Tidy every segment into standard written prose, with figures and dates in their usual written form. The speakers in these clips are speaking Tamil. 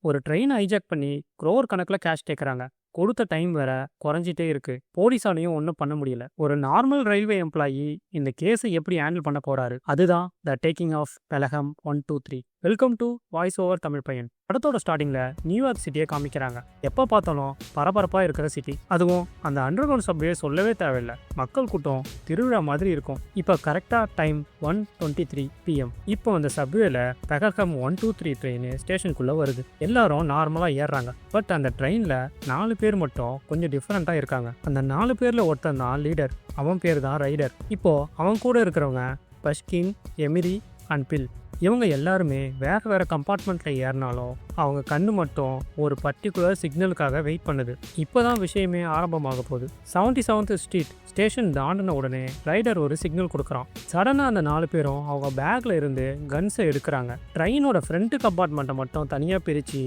ஒரு ட்ரெயின் ஹைஜாக் பண்ணி க்ரோர் கணக்கில் கேஷ் கேட்குறாங்க. கொடுத்த டைம் வேற குறைஞ்சிட்டே இருக்கு. போலீஸாலையும் ஒன்றும் பண்ண முடியல. ஒரு நார்மல் ரயில்வே எம்ப்ளாயி இந்த கேஸை எப்படி ஹேண்டில் பண்ண போறாரு? அதுதான் the taking of Pelham 123. Welcome to voice over Tamil பையன். படத்தோட ஸ்டார்டிங்ல நியூயார்க் சிட்டியை காமிக்கிறாங்க. எப்போ பார்த்தாலும் பரபரப்பா இருக்கிற சிட்டி. அதுவும் அந்த அண்டர்கிரவுண்ட் சப்வே சொல்லவே தேவையில்லை. மக்கள் கூட்டம் திருவிழா மாதிரி இருக்கும். இப்போ கரெக்டா டைம் 1:23 PM. இப்போ அந்த சப்வேல பெலஹம் 123 ட்ரெயின் ஸ்டேஷனுக்குள்ள வருது. எல்லாரும் நார்மலா ஏறுறாங்க. பட் அந்த ட்ரெயின்ல 4 பேர் மட்டும் கொஞ்சம் டிஃப்ரெண்டா இருக்காங்க. அந்த 4 பேர்ல ஒருத்தன் தான் லீடர். அவன் பேர் தான் ரைடர். இப்போ அவன் கூட இருக்கிறவங்க பஷ்கின், எமிரி அண்ட் பில். இவங்க எல்லாருமே வேறு வேறு கம்பார்ட்மெண்ட்டில் ஏறினாலும் அவங்க கண்ணு மட்டும் ஒரு பர்டிகுலர் சிக்னலுக்காக வெயிட் பண்ணுது. இப்போ தான் விஷயமே ஆரம்பமாக போகுது. 77th ஸ்ட்ரீட் ஸ்டேஷன் தாண்டின உடனே ரைடர் ஒரு சிக்னல் கொடுக்குறான். சடனாக அந்த 4 பேரும் அவங்க பேக்கில் இருந்து கன்ஸை எடுக்கிறாங்க. ட்ரெயினோட ஃப்ரண்ட் கம்பார்ட்மெண்ட்டை மட்டும் தனியாக பிரித்து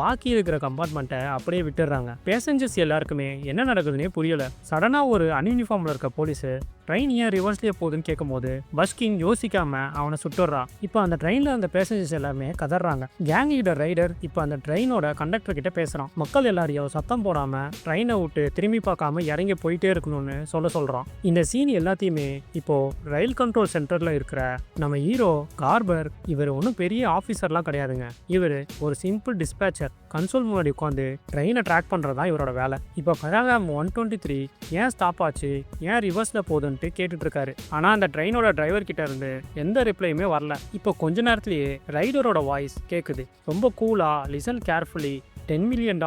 பாக்கி இருக்கிற கம்பார்ட்மெண்ட்டை அப்படியே விட்டுடுறாங்க. பேசஞ்சர்ஸ் எல்லாருக்குமே என்ன நடக்குதுன்னே புரியலை. சடனாக ஒரு அன்யூனிஃபார்மில் இருக்க போலீஸு ட்ரெயின் ஏன் ரிவர்ஸ்லேயே போகுதுன்னு கேட்கும்போது பஷ்கின் யோசிக்காம அவனை சுட்டுறான். இப்போ அந்த ட்ரெயினில் அந்த பேசஞ்சர்ஸ் எல்லாமே கதறாங்க. கேங் லீடர் ரைடர் இப்போ அந்த ட்ரெயினோட கண்டக்டர் கிட்ட பேசுகிறான். மக்கள் எல்லாரையும் சத்தம் போடாமல் ட்ரெயினை விட்டு திரும்பி பார்க்காம இறங்கி போயிட்டே இருக்கணும்னு சொல்கிறான். இந்த சீன் எல்லாத்தையுமே இப்போ ரயில் கண்ட்ரோல் சென்டரில் இருக்கிற நம்ம ஹீரோ கார்பர், இவர் ஒன்றும் பெரிய ஆஃபீஸர்லாம் கிடையாதுங்க. இவர் ஒரு சிம்பிள் டிஸ்பேச்சர். கன்சோல் முன்னாடி உட்காந்து ட்ரெயினை ட்ராக் பண்ணுறதா இவரோட வேலை. இப்போ பெலஹம் 123 ஏன் ஸ்டாப் ஆச்சு, ஏன் ரிவர்ஸில் போகுதுன்ட்டு கேட்டுட்டு இருக்காரு. ஆனால் அந்த ட்ரெயினோட டிரைவர் கிட்ட இருந்து எந்த ரிப்ளையுமே வரல. இப்போ கொஞ்ச நேரத்திலேயே ரைடரோட வாய்ஸ் கேட்குது. ரொம்ப கூலா, listen carefully, $10 million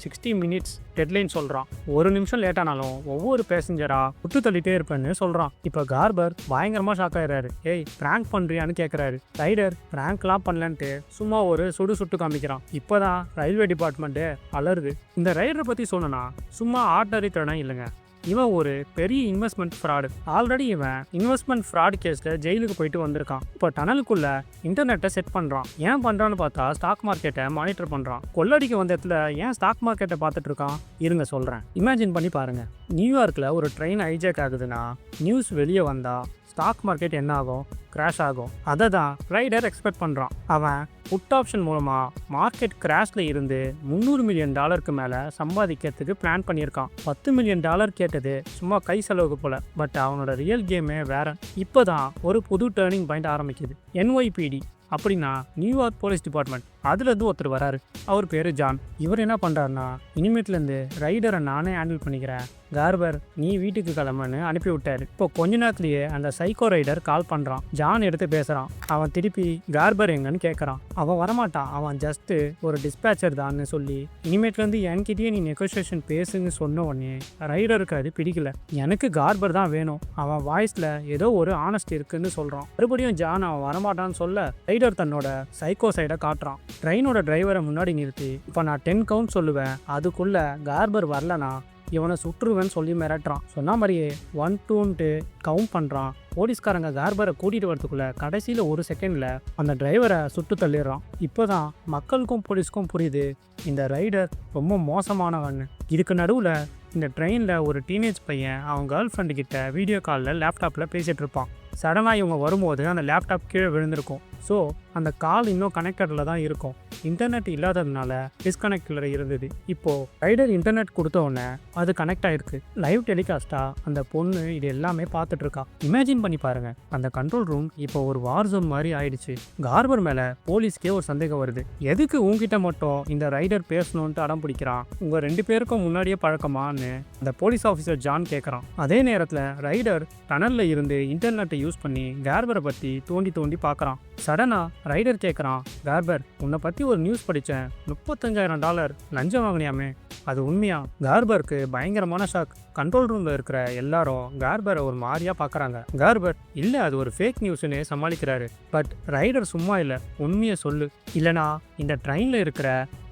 60 minutes deadline சொல்கிறான். ஒரு நிமிஷம் லேட்டானாலும் ஒவ்வொரு பேசஞ்சரா விட்டு தள்ளிட்டே இருப்பேன்னு சொல்கிறான். இப்போ கார்பர் பயங்கரமாக ஷாக் ஆயிடுறாரு. ஏய், பிராங்க் பண்ணுறியான்னு கேட்குறாரு. ரைடர் பிராங்க்லாம் பண்ணலன்ட்டு சும்மா ஒரு சுட்டு காமிக்கிறான். இப்போதான் ரயில்வே டிபார்ட்மெண்ட்டு அலருது. இந்த ரைடரை பற்றி சொன்னா சும்மா ஆர்டினரி திறனா இல்லைங்க. இவன் ஒரு பெரிய இன்வெஸ்ட்மெண்ட் ஃப்ராடு. ஆல்ரெடி இவன் இன்வெஸ்ட்மெண்ட் ஃப்ராட் கேஸில் ஜெயிலுக்கு போயிட்டு வந்திருக்கான். இப்போ டனலுக்குள்ள இன்டர்நெட்டை செட் பண்ணுறான். ஏன் பண்ணுறான்னு பார்த்தா ஸ்டாக் மார்க்கெட்டை மானிட்டர் பண்ணுறான். கொள்ளடிக்க வந்த இடத்துல ஏன் ஸ்டாக் மார்க்கெட்டை பார்த்துட்டு இருக்கான்? இருங்க சொல்கிறேன். இமேஜின் பண்ணி பாருங்க. நியூயார்க்கில் ஒரு ட்ரெயின் ஹைஜாக் ஆகுதுன்னா நியூஸ் வெளியே வந்தால் ஸ்டாக் மார்க்கெட் என்ன ஆகும்? கிராஷ் ஆகும். அதை தான் ரைடர் எக்ஸ்பெக்ட் பண்ணுறான். அவன் புட் ஆப்ஷன் மூலமாக மார்க்கெட் கிராஷில் இருந்து $300 million மேலே சம்பாதிக்கிறதுக்கு பிளான் பண்ணியிருக்கான். $10 million கேட்டது சும்மா கை செலவுக்கு போல. பட் அவனோட ரியல் கேமே வேற. இப்போ தான் ஒரு புது டேர்னிங் பாயிண்ட் ஆரம்பிக்குது. NYPD அப்படின்னா நியூயார்க் போலீஸ் டிபார்ட்மெண்ட். அதுலேருந்து ஒருத்தர் வராரு. அவர் பேர் ஜான். இவர் என்ன பண்ணுறாருன்னா, இனிமேட்லேருந்து ரைடரை நானே ஹேண்டில் பண்ணிக்கிறேன், கார்பர் நீ வீட்டுக்கு கிளம்புன்னு அனுப்பி விட்டாரு. இப்போ கொஞ்ச நேரத்துலேயே அந்த சைக்கோ ரைடர் கால் பண்ணுறான். ஜான் எடுத்து பேசுகிறான். அவன் திருப்பி கார்பர் எங்கன்னு கேட்குறான். அவன் வரமாட்டான், அவன் ஜஸ்ட்டு ஒரு டிஸ்பேச்சர் தான்னு சொல்லி இனிமேட்லேருந்து என்கிட்டயே நீ நெகோசியேஷன் பேசுன்னு சொன்ன உடனே ரைடருக்கு அது பிடிக்கல. எனக்கு கார்பர் தான் வேணும். அவன் வாய்ஸில் ஏதோ ஒரு ஆனஸ்ட் இருக்குன்னு சொல்கிறான். மறுபடியும் ஜான் அவன் வரமாட்டான்னு சொல்ல ரைடர் தன்னோட சைக்கோ சைடை காட்டுறான். ட்ரெயினோட டிரைவரை முன்னாடி நிறுத்தி, இப்போ நான் 10 கவுண்ட் சொல்லுவேன், அதுக்குள்ளே கார்பர் வரலனா இவனை சுற்றுவேன்னு சொல்லி மிரட்டுறான். சொன்ன மாதிரியே 1 2ன்ட்டு கவுண்ட் பண்ணுறான். போலீஸ்காரங்க கார்பரை கூட்டிகிட்டு வரதுக்குள்ளே கடைசியில் ஒரு செகண்டில் அந்த டிரைவரை சுட்டு தள்ளிடுறான். இப்போ தான் மக்களுக்கும் போலீஸ்க்கும் புரியுது இந்த ரைடர் ரொம்ப மோசமானவன்னு. இதுக்கு நடுவில் இந்த ட்ரெயினில் ஒரு டீனேஜ் பையன் அவன் கேர்ள் ஃப்ரெண்டு கிட்ட வீடியோ காலில் லேப்டாப்பில் பேசிகிட்டு இருப்பான். சடனாக இவங்க வரும்போது அந்த லேப்டாப் கீழே விழுந்திருக்கும். ஸோ அந்த கால் இன்னும் கனெக்டடில் தான் இருக்கும். இன்டர்நெட் இல்லாததுனால டிஸ்கனெக்டில் இருந்தது. இப்போது ரைடர் இன்டர்நெட் கொடுத்தோடனே அது கனெக்ட் ஆகிருக்கு. லைவ் டெலிகாஸ்ட்டாக அந்த பொண்ணு இது எல்லாமே பார்த்துட்ருக்கா. இமேஜின் பண்ணி பாருங்கள். அந்த கண்ட்ரோல் ரூம் இப்போ ஒரு வார் ஜோன் மாதிரி ஆயிடுச்சு. கார்பர் மேலே போலீஸ்க்கே ஒரு சந்தேகம் வருது. எதுக்கு உங்ககிட்ட மட்டும் இந்த ரைடர் பேசணுன்ட்டு அடம் பிடிக்கிறான்? உங்கள் 2 பேருக்கும் முன்னாடியே பழக்கமானு அந்த போலீஸ் ஆஃபீஸர் ஜான் கேட்குறான். அதே நேரத்தில் ரைடர் டனலில் இருந்து இன்டர்நெட்டை யூஸ் பண்ணி கார்பரை பற்றி தோண்டி பார்க்குறான். சடனாக ரைடர் கேட்குறான், கார்பர் உன்னை பற்றி ஒரு நியூஸ் படித்தேன், $35,000 லஞ்சம் வாங்கினியாமே, அது உண்மையா? கார்பருக்கு பயங்கரமான ஷாக். கண்ட்ரோல் ரூமில் இருக்கிற எல்லாரும் கார்பரை ஒரு மாதிரியாக பார்க்குறாங்க. கார்பர் இல்லை, அது ஒரு ஃபேக் நியூஸ்னு சமாளிக்கிறாரு. பட் ரைடர் சும்மா இல்லை, உண்மையை சொல்லு, இல்லைனா இந்த ட்ரெயினில் இருக்கிற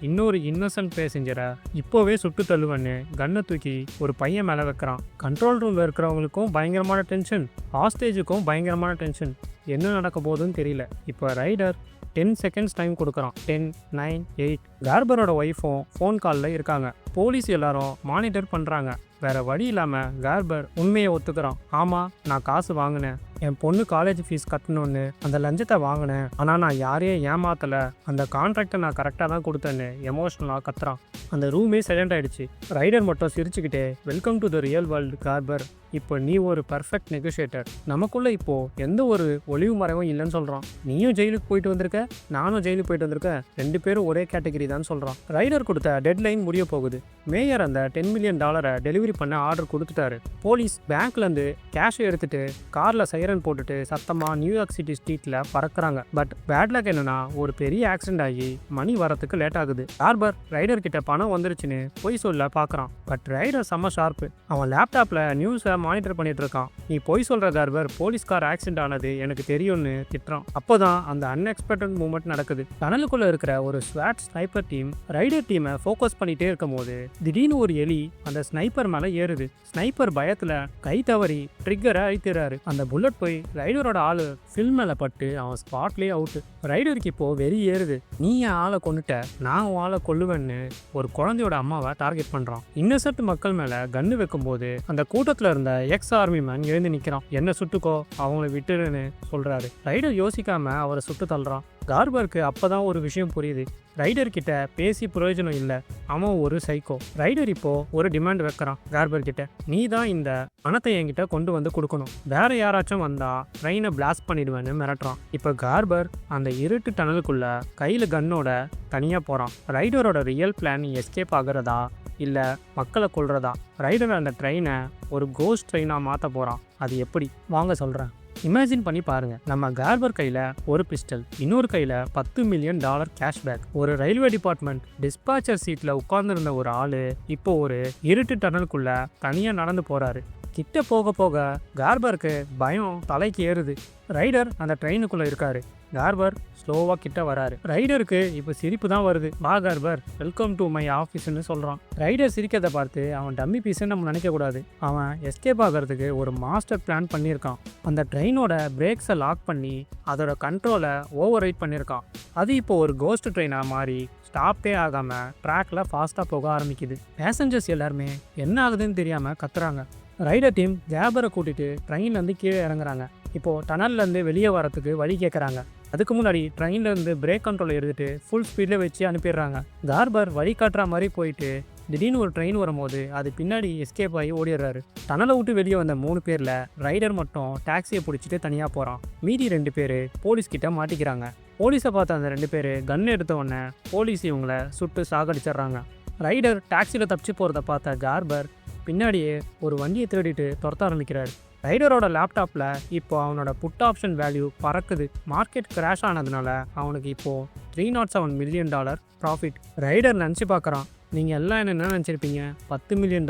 இன்னொரு இன்னசென்ட் பேசஞ்சரை இப்போவே சுட்டு தள்ளுவன்னு கன்னை தூக்கி ஒரு பையன் மேலே வைக்கிறான். கண்ட்ரோல் ரூமில் இருக்கிறவங்களுக்கும் பயங்கரமான டென்ஷன், ஹாஸ்டேஜுக்கும் பயங்கரமான டென்ஷன். என்ன நடக்க போகுதுன்னு தெரியல. இப்போ ரைடர் 10 செகண்ட்ஸ் டைம் கொடுக்குறான். 10 9 8. கார்பரோட ஒய்ஃபும் ஃபோன் காலில் இருக்காங்க. போலீஸ் எல்லாரும் மானிட்டர் பண்ணுறாங்க. வேற வழி இல்லாமல் கார்பர் உண்மையை ஒத்துக்கிறான். ஆமாம், நான் காசு வாங்கினேன், என் பொண்ணு காலேஜ் ஃபீஸ் கட்டணும்னு அந்த லஞ்சத்தை வாங்கினேன், ஆனால் நான் யாரையும் ஏமாத்தலை, அந்த கான்ட்ராக்டை நான் கரெக்டாக தான் கொடுத்தேன்னு எமோஷ்னலாக கத்துறான். அந்த ரூமே சைலண்ட் ஆயிடுச்சு. ரைடர் மட்டும் சிரிச்சுக்கிட்டே, welcome to the real world carper, இப்போ நீ ஒரு பர்ஃபெக்ட் நெகோஷியேட்டர், நமக்குள்ள இப்போ எந்த ஒரு ஒளிவு மறைவும் இல்லைன்னு சொல்கிறான். நீயும் ஜெயிலுக்கு போயிட்டு வந்திருக்க, நானும் ஜெயிலுக்கு போயிட்டு வந்திருக்கேன், 2 பேரும் ஒரே கேட்டகரி தான் சொல்கிறான். ரைடர் கொடுத்த டெட்லைன் முடிய போகுது. மேயர் அந்த $10 மில்லியன் டெலிவரி பண்ண ஆர்டர் கொடுத்துட்டாரு. போலீஸ் பேங்க்லேருந்து கேஷை எடுத்துட்டு காரில் சைரன் போட்டுட்டு சத்தமாக நியூயார்க் சிட்டி ஸ்ட்ரீட்டில் பறக்குறாங்க. பட் பேட் லக் என்னன்னா, ஒரு பெரிய ஆக்சிடென்ட் ஆகி மணி வரத்துக்கு லேட் ஆகுது. கார்பர் ரைடர் கிட்ட பணம் வந்துருச்சுன்னு பொய் சொல்ல பார்க்குறான். பட் ரைடர் செம்ம ஷார்ப்பு. அவன் லேப்டாப்பில் நியூஸை மானிட்டர் பண்ணிட்டு இருக்கான். நீ பொய் சொல்ற கார்பர், போலீஸ்கார் ஆக்சிடென்ட் ஆனது எனக்கு தெரியும்னு திட்டுறான். அப்போதான் அந்த அன்எக்ஸ்பெக்டட் மூமெண்ட் நடக்குது. டனலுக்குள்ள இருக்கிற ஒரு ஸ்வாட் ஸ்னைப்பர் டீம் ரைடர் டீமை ஃபோக்கஸ் பண்ணிட்டே இருக்கும் போது திடீர்னு ஒரு எலி அந்த ஸ்னைப்பர் மேலே ஏறுது. ஸ்னைப்பர் பயத்துல கை தவறி ட்ரிக்கரை அழித்துறாரு. அந்த புல்லட் போய் ரைடரோட ஆளு ஃபில்ம் மேல பட்டு அவன் ஸ்பாட்லேயே அவுட்டு. ரைடருக்கு இப்போ வெறி ஏறுது. நீ என் ஆளை கொண்டுட்ட, நான் உன் ஆளை கொல்லுவேன்னு ஒரு குழந்தையோட அம்மாவை டார்கெட் பண்றான். இன்னசென்ட் மக்கள் மேல கன்னு வைக்கும் போது அந்த கூட்டத்துல இருந்த எக்ஸ் ஆர்மி மேன் எழுந்து நிற்கிறான். என்ன சுட்டுக்கோ, அவங்கள விட்டுருன்னு சொல்றாரு. ரைடர் யோசிக்காம அவரை சுட்டு தள்ளுறான். கார்பருக்கு அப்பதான் ஒரு விஷயம் புரியுது. ரைடர் கிட்ட பேசி பிரயோஜனம் இல்லை, அவன் ஒரு சைக்கோ. ரைடர் இப்போ ஒரு டிமாண்ட் வைக்கிறான் கார்பர் கிட்ட. நீ தான் இந்த பணத்தை என்கிட்ட கொண்டு வந்து கொடுக்கணும், வேற யாராச்சும் வந்தா ட்ரெயினை பிளாஸ்ட் பண்ணிடுவேன்னு மிரட்டுறான். இப்போ கார்பர் அந்த இருட்டு டனலுக்குள்ள கையில கன்னோட தனியா போறான். ரைடரோட ரியல் பிளான் எஸ்கேப் ஆகுறதா இல்லை மக்களை கொல்றதா? ரைடர் அந்த ட்ரெயினை ஒரு கோஸ்ட் ட்ரெயினாக மாற்ற போகிறான். அது எப்படி வாங்க சொல்கிறேன். இமேஜின் பண்ணி பாருங்க. நம்ம கார்பர் கையில் ஒரு பிஸ்டல், இன்னொரு கையில் $10 மில்லியன் கேஷ்பேக், ஒரு ரயில்வே டிபார்ட்மெண்ட் டிஸ்பாச்சர் சீட்டில் உட்கார்ந்துருந்த ஒரு ஆள் இப்போ ஒரு இருட்டு டனலுக்குள்ள தனியாக நடந்து போகிறாரு. கிட்ட போக போக கார்பருக்கு பயம் தலைக்கு ஏறுது. ரைடர் அந்த ட்ரெயினுக்குள்ளே இருக்காரு. கார்பர் ஸ்லோவாக கிட்ட வராரு. ரைடருக்கு இப்போ சிரிப்பு தான் வருது. வா கார்பர், வெல்கம் டு மை ஆஃபீஸ்ன்னு சொல்கிறான். ரைடர் சிரிக்கிறத பார்த்து அவன் டம்மி பீஸ்ன்னு நம்ம நினைக்கக்கூடாது. அவன் எஸ்கேப் ஆகிறதுக்கு ஒரு மாஸ்டர் பிளான் பண்ணியிருக்கான். அந்த ட்ரெயினோட பிரேக்ஸை லாக் பண்ணி அதோட கண்ட்ரோலை ஓவர் ரைட் பண்ணியிருக்கான். அது இப்போ ஒரு கோஸ்ட் ட்ரெயினாக மாறி ஸ்டாப்பே ஆகாமல் ட்ராக்ல ஃபாஸ்ட்டாக போக ஆரம்பிக்குது. பேசஞ்சர்ஸ் எல்லாருமே என்ன ஆகுதுன்னு தெரியாமல் கத்துறாங்க. ரைடர் டீம் கேபரை கூட்டிட்டு ட்ரெயின்லேருந்து கீழே இறங்குறாங்க. இப்போது டனல்லேருந்து வெளியே வரத்துக்கு வழி கேட்குறாங்க. அதுக்கு முன்னாடி ட்ரெயின்லேருந்து பிரேக் கண்ட்ரோல் எடுத்துகிட்டு ஃபுல் ஸ்பீடில் வச்சு அனுப்பிடுறாங்க. கார்பர் வழி காட்டுற மாதிரி போயிட்டு திடீர்னு ஒரு ட்ரெயின் வரும்போது அது பின்னாடி எஸ்கேப் ஆகி ஓடிடுறாரு. டனலை விட்டு வெளியே வந்த 3 பேரில் ரைடர் மட்டும் டாக்ஸியை பிடிச்சிட்டு தனியாக போகிறான். மீதி 2 பேர் போலீஸ்கிட்ட மாட்டிக்கிறாங்க. போலீஸை பார்த்த அந்த 2 பேர் கன் எடுத்த உடனே போலீஸ் இவங்களை சுட்டு சாகடிச்சிட்றாங்க. ரைடர் டாக்ஸியில் தப்பிச்சு போகிறத பார்த்த கார்பர் பின்னாடியே ஒரு வண்டியை தேடிட்டு துரத்த ஆரம்பிக்கிறார். ரைடரோட லேப்டாப்பில் இப்போ அவனோட புட் ஆப்ஷன் வேல்யூ பறக்குது. மார்க்கெட் கிராஷ் ஆனதுனால அவனுக்கு இப்போது $307 மில்லியன் ப்ராஃபிட். ரைடர் நினச்சி பார்க்குறான், நீங்கள் எல்லாம் என்ன நினச்சிருப்பீங்க, $10 மில்லியன்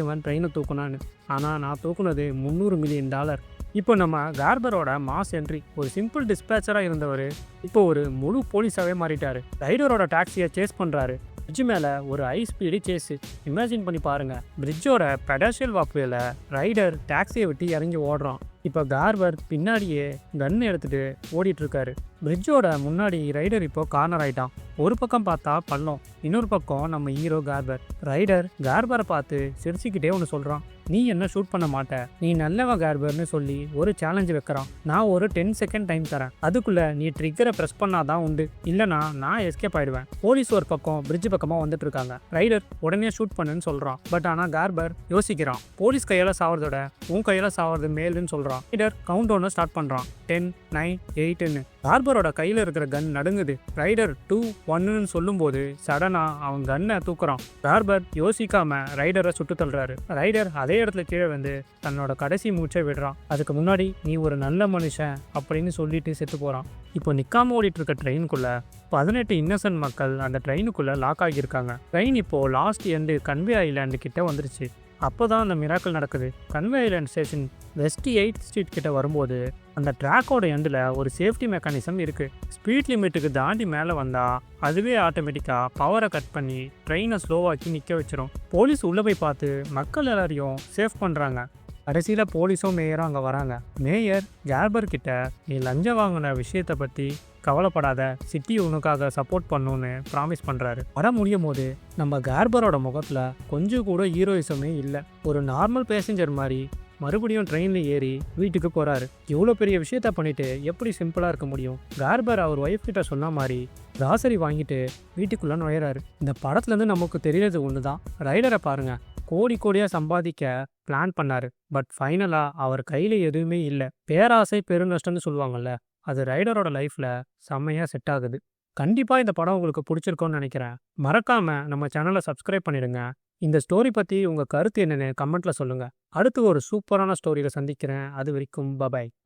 இவன் ட்ரெயினை தூக்குனான்னு. ஆனால் நான் தூக்குனது $300 மில்லியன். இப்போ நம்ம கார்பரோட மாஸ் என்ட்ரி. ஒரு சிம்பிள் டிஸ்பேச்சராக இருந்தவர் இப்போ ஒரு முழு போலீஸாகவே மாறிட்டார். ரைடரோட டாக்ஸியை சேஸ் பண்ணுறாரு. பிரிட்ஜ் மேலே ஒரு ஹை ஸ்பீடு சேஸு. இமேஜின் பண்ணி பாருங்கள். பிரிட்ஜோட பெடஸ்ட்ரியல் வாக்வேல ரைடர் டாக்ஸியை விட்டு இறங்கி ஓடுறான். இப்போ கார்பர் பின்னாடியே கன் எடுத்துகிட்டு ஓடிட்டுருக்காரு. பிரிட்ஜோட முன்னாடி ரைடர் இப்போ கார்னர் ஆகிட்டான். ஒரு பக்கம் பார்த்தா பள்ளம், இன்னொரு பக்கம் நம்ம ஹீரோ கார்பர். ரைடர் கார்பரை பார்த்து சிரிச்சுக்கிட்டே ஒன்று சொல்கிறான், நீ என்ன ஷூட் பண்ண மாட்ட, நீ நல்லவன் கார்பர்னு சொல்லி ஒரு சேலஞ்சு வைக்கிறான். நான் ஒரு 10 செகண்ட் டைம் தரேன், அதுக்குள்ளே நீ ட்ரிக்கரை ப்ரெஸ் பண்ணாதான் உண்டு, இல்லைனா நான் எஸ்கேப் ஆகிடுவேன். போலீஸ் ஒரு பக்கம் பிரிட்ஜ் பக்கமாக வந்துட்டு இருக்காங்க. ரைடர் உடனே ஷூட் பண்ணுன்னு சொல்கிறான். பட் ஆனால் கார்பர் யோசிக்கிறான். போலீஸ் கையால் சாவறதோட உன் கையால் சாவறது மேலுன்னு சொல்கிறான். ரைடர் கவுண்ட் டவுனை ஸ்டார்ட் பண்ணுறான். 10, 9, 8ன்னு. கார்பரோட கையில் இருக்கிற கன் நடுங்குது. ரைடர் 2, 1ன்னு சொல்லும்போது சடனாக அவன் கன்னை தூக்குறான். கார்பர் யோசிக்காம ரைடரை சுட்டு தள்ளுறாரு. ரைடர் அதே இடத்துல கீழே வந்து தன்னோட கடைசி மூச்சை விடுறான். அதுக்கு முன்னாடி நீ ஒரு நல்ல மனுஷன் அப்படின்னு சொல்லிட்டு செத்து போகிறான். இப்போ நிற்காம ஓடிட்டு இருக்க ட்ரெயினுக்குள்ள 18 இன்னசென்ட் மக்கள் அந்த ட்ரெயினுக்குள்ள லாக் ஆகியிருக்காங்க. ட்ரெயின் இப்போ லாஸ்ட் எண்டு கன்வே ஐலாண்டு கிட்ட வந்துருச்சு. அப்போ தான் அந்த மிராக்கிள் நடக்குது. Convey island station west 8th street கிட்ட வரும்போது அந்த ட்ராக்கோட எண்டில் ஒரு சேஃப்டி மெக்கானிசம் இருக்குது. ஸ்பீட் லிமிட்டுக்கு தாண்டி மேலே வந்தால் அதுவே ஆட்டோமேட்டிக்காக பவரை கட் பண்ணி ட்ரெயினை ஸ்லோவாக்கி நிற்க வச்சிரும். போலீஸ் உள்ளே போய் பார்த்து மக்கள் எல்லாரையும் சேஃப் பண்ணுறாங்க. கடைசியில் போலீஸும் மேயரும் அங்கே வராங்க. மேயர் கார்பர் கிட்ட நீ லஞ்சம் வாங்கின விஷயத்தை பற்றி கவலைப்படாத, சிட்டி உனக்காக சப்போர்ட் பண்ணுன்னு ப்ராமிஸ் பண்ணுறாரு. வர முடியும் போது நம்ம கார்பரோட முகத்தில் கொஞ்சம் கூட ஹீரோயிசமே இல்லை. ஒரு நார்மல் பேசஞ்சர் மாதிரி மறுபடியும் ட்ரெயின்ல ஏறி வீட்டுக்கு போறாரு. இவ்வளோ பெரிய விஷயத்த பண்ணிட்டு எப்படி சிம்பிளா இருக்க முடியும்? கார்பர் அவர் ஒய்ஃப் கிட்ட சொன்ன மாதிரி கிராசரி வாங்கிட்டு வீட்டுக்குள்ள நுழையிறாரு. இந்த படத்துல இருந்து நமக்கு தெரியறது ஒண்ணுதான். ரைடரை பாருங்க, கோடி கோடியா சம்பாதிக்க பிளான் பண்ணாரு. பட் ஃபைனலா அவர் கையில எதுவுமே இல்லை. பேராசை பெருநஷ்டம்னு சொல்லுவாங்கல்ல, அது ரைடரோட லைஃப்ல செம்மையா செட் ஆகுது. கண்டிப்பா இந்த படம் உங்களுக்கு பிடிச்சிருக்கும்னு நினைக்கிறேன். மறக்காம நம்ம சேனலை சப்ஸ்கிரைப் பண்ணிடுங்க. இந்த ஸ்டோரி பத்தி உங்க கருத்து என்னன்னு கமெண்ட்ல சொல்லுங்க. அடுத்து ஒரு சூப்பரான ஸ்டோரியில சந்திக்கிறேன். அது வரைக்கும் பபாய்.